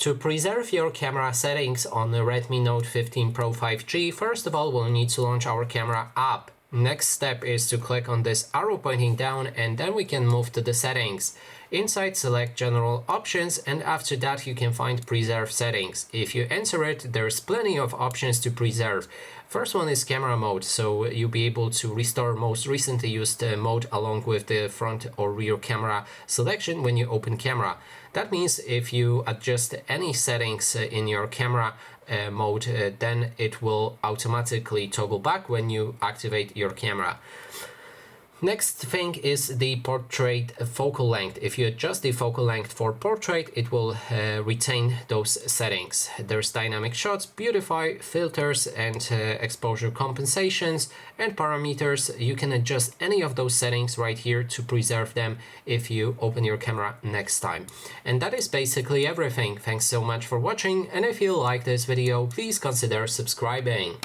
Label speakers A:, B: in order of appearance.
A: To preserve your camera settings on the Redmi Note 15 Pro 5G, first of all, we'll need to launch our camera app. Next step is to click on this arrow pointing down, and then we can move to the settings. Inside, select General Options, and after that you can find Preserve Settings. If you enter it, there's plenty of options to preserve. First one is camera mode, so you'll be able to restore most recently used mode along with the front or rear camera selection when you open camera. That means if you adjust any settings in your camera mode, then it will automatically toggle back when you activate your camera. Next thing is the portrait focal length. If you adjust the focal length for portrait, it will retain those settings. There's dynamic shots, beautify, filters, and exposure compensations and parameters. You can adjust any of those settings right here to preserve them if you open your camera next time. And that is basically everything. Thanks so much for watching, and if you like this video, please consider subscribing.